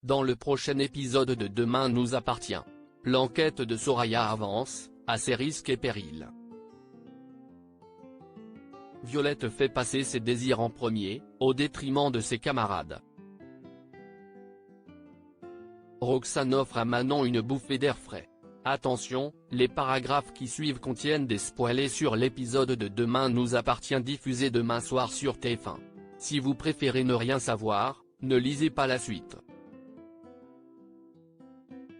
Dans le prochain épisode de Demain nous appartient. L'enquête de Soraya avance, à ses risques et périls. Violette fait passer ses désirs en premier, au détriment de ses camarades. Roxane offre à Manon une bouffée d'air frais. Attention, les paragraphes qui suivent contiennent des spoilers sur l'épisode de Demain nous appartient diffusé demain soir sur TF1. Si vous préférez ne rien savoir, ne lisez pas la suite.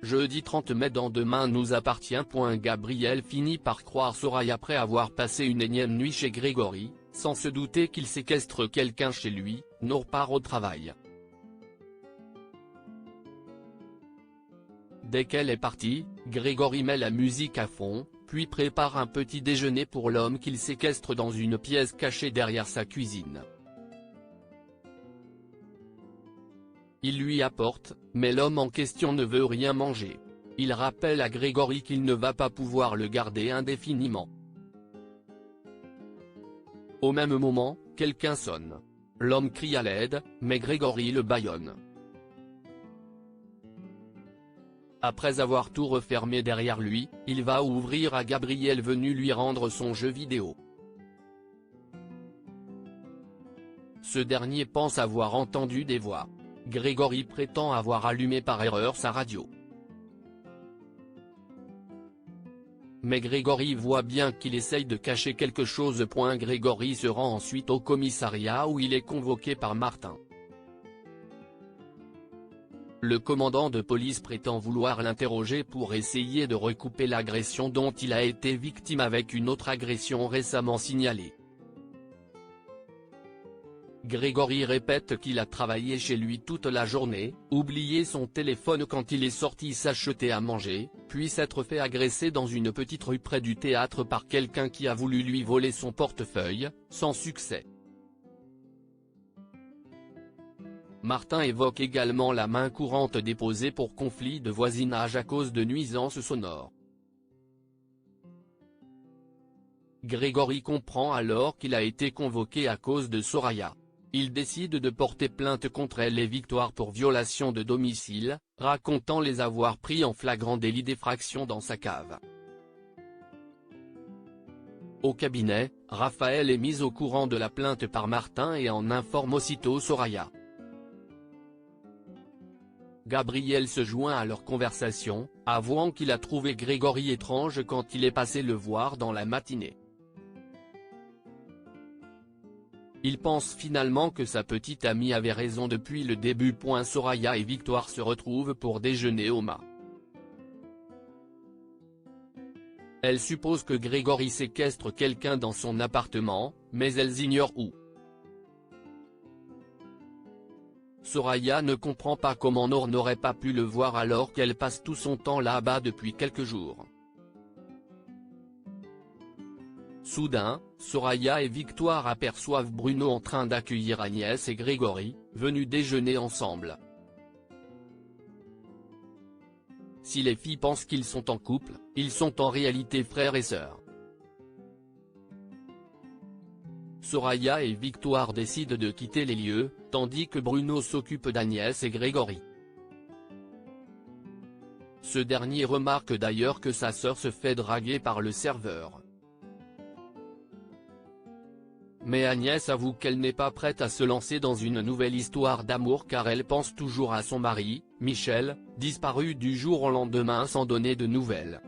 Jeudi 30 mai dans Demain nous appartient. Gabriel finit par croire Soraya après avoir passé une énième nuit chez Grégory, sans se douter qu'il séquestre quelqu'un chez lui. Nour part au travail. Dès qu'elle est partie, Grégory met la musique à fond, puis prépare un petit déjeuner pour l'homme qu'il séquestre dans une pièce cachée derrière sa cuisine. Il lui apporte, mais l'homme en question ne veut rien manger. Il rappelle à Grégory qu'il ne va pas pouvoir le garder indéfiniment. Au même moment, quelqu'un sonne. L'homme crie à l'aide, mais Grégory le bâillonne. Après avoir tout refermé derrière lui, il va ouvrir à Gabriel venu lui rendre son jeu vidéo. Ce dernier pense avoir entendu des voix. Grégory prétend avoir allumé par erreur sa radio. Mais Grégory voit bien qu'il essaye de cacher quelque chose. Grégory se rend ensuite au commissariat où il est convoqué par Martin. Le commandant de police prétend vouloir l'interroger pour essayer de recouper l'agression dont il a été victime avec une autre agression récemment signalée. Grégory répète qu'il a travaillé chez lui toute la journée, oublié son téléphone quand il est sorti s'acheter à manger, puis s'être fait agresser dans une petite rue près du théâtre par quelqu'un qui a voulu lui voler son portefeuille, sans succès. Martin évoque également la main courante déposée pour conflit de voisinage à cause de nuisances sonores. Grégory comprend alors qu'il a été convoqué à cause de Soraya. Il décide de porter plainte contre elle et Victoire pour violation de domicile, racontant les avoir pris en flagrant délit d'effraction dans sa cave. Au cabinet, Raphaël est mis au courant de la plainte par Martin et en informe aussitôt Soraya. Gabriel se joint à leur conversation, avouant qu'il a trouvé Grégory étrange quand il est passé le voir dans la matinée. Il pense finalement que sa petite amie avait raison depuis le début. Soraya et Victoire se retrouvent pour déjeuner au mât. Elle suppose que Grégory séquestre quelqu'un dans son appartement, mais elles ignorent où. Soraya ne comprend pas comment Nour n'aurait pas pu le voir alors qu'elle passe tout son temps là-bas depuis quelques jours. Soudain, Soraya et Victoire aperçoivent Bruno en train d'accueillir Agnès et Grégory, venus déjeuner ensemble. Si les filles pensent qu'ils sont en couple, ils sont en réalité frères et sœurs. Soraya et Victoire décident de quitter les lieux, tandis que Bruno s'occupe d'Agnès et Grégory. Ce dernier remarque d'ailleurs que sa sœur se fait draguer par le serveur. Mais Agnès avoue qu'elle n'est pas prête à se lancer dans une nouvelle histoire d'amour car elle pense toujours à son mari, Michel, disparu du jour au lendemain sans donner de nouvelles.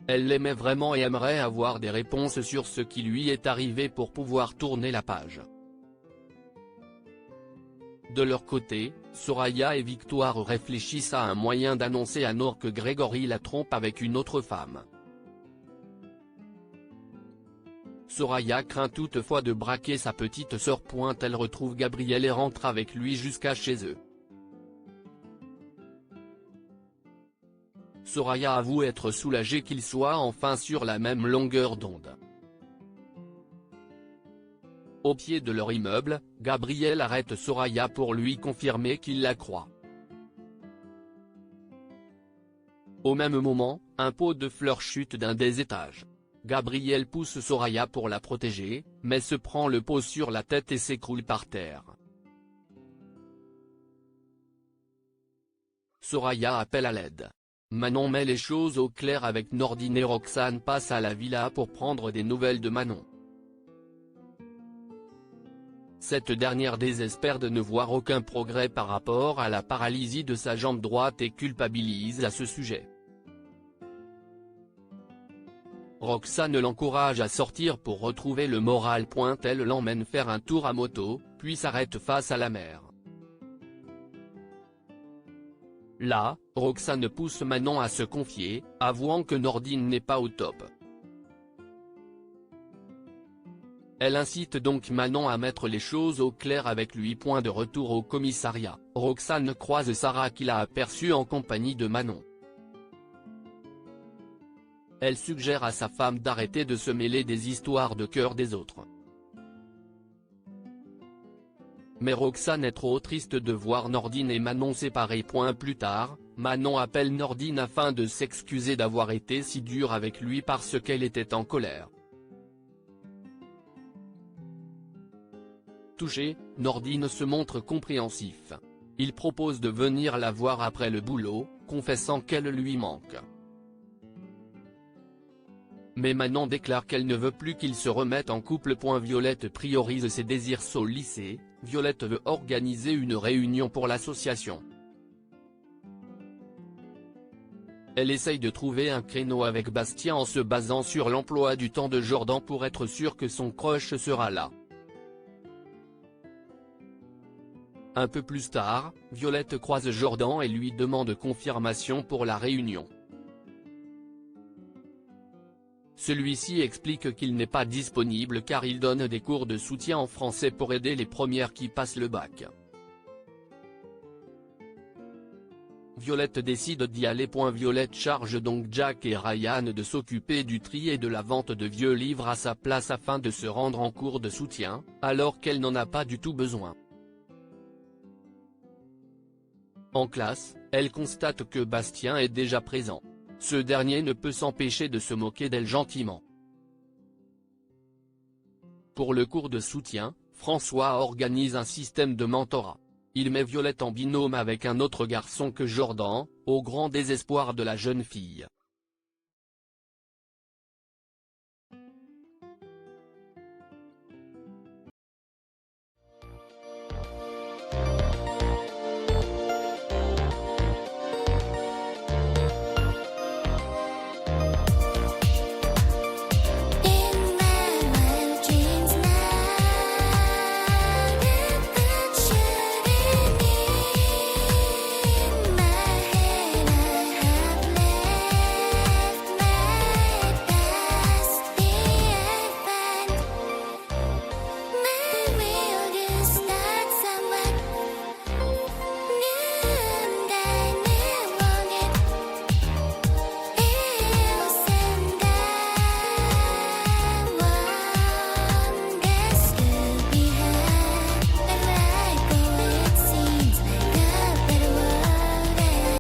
Elle l'aimait vraiment et aimerait avoir des réponses sur ce qui lui est arrivé pour pouvoir tourner la page. De leur côté, Soraya et Victoire réfléchissent à un moyen d'annoncer à Nour que Grégory la trompe avec une autre femme. Soraya craint toutefois de braquer sa petite sœur. Elle retrouve Gabriel et rentre avec lui jusqu'à chez eux. Soraya avoue être soulagée qu'ils soient enfin sur la même longueur d'onde. Au pied de leur immeuble, Gabriel arrête Soraya pour lui confirmer qu'il la croit. Au même moment, un pot de fleurs chute d'un des étages. Gabriel pousse Soraya pour la protéger, mais se prend le pot sur la tête et s'écroule par terre. Soraya appelle à l'aide. Manon met les choses au clair avec Nordine et Roxane passe à la villa pour prendre des nouvelles de Manon. Cette dernière désespère de ne voir aucun progrès par rapport à la paralysie de sa jambe droite et culpabilise à ce sujet. Roxane l'encourage à sortir pour retrouver le moral. Elle l'emmène faire un tour à moto, puis s'arrête face à la mer. Là, Roxane pousse Manon à se confier, avouant que Nordine n'est pas au top. Elle incite donc Manon à mettre les choses au clair avec lui. De retour au commissariat, Roxane croise Sarah qui l'a aperçue en compagnie de Manon. Elle suggère à sa femme d'arrêter de se mêler des histoires de cœur des autres. Mais Roxane est trop triste de voir Nordine et Manon séparés. Plus tard, Manon appelle Nordine afin de s'excuser d'avoir été si dure avec lui parce qu'elle était en colère. Touché, Nordine se montre compréhensif. Il propose de venir la voir après le boulot, confessant qu'elle lui manque. Mais Manon déclare qu'elle ne veut plus qu'ils se remettent en couple. Violette priorise ses désirs au lycée. Violette veut organiser une réunion pour l'association. Elle essaye de trouver un créneau avec Bastien en se basant sur l'emploi du temps de Jordan pour être sûre que son crush sera là. Un peu plus tard, Violette croise Jordan et lui demande confirmation pour la réunion. Celui-ci explique qu'il n'est pas disponible car il donne des cours de soutien en français pour aider les premières qui passent le bac. Violette décide d'y aller. Violette charge donc Jack et Ryan de s'occuper du tri et de la vente de vieux livres à sa place afin de se rendre en cours de soutien, alors qu'elle n'en a pas du tout besoin. En classe, elle constate que Bastien est déjà présent. Ce dernier ne peut s'empêcher de se moquer d'elle gentiment. Pour le cours de soutien, François organise un système de mentorat. Il met Violette en binôme avec un autre garçon que Jordan, au grand désespoir de la jeune fille.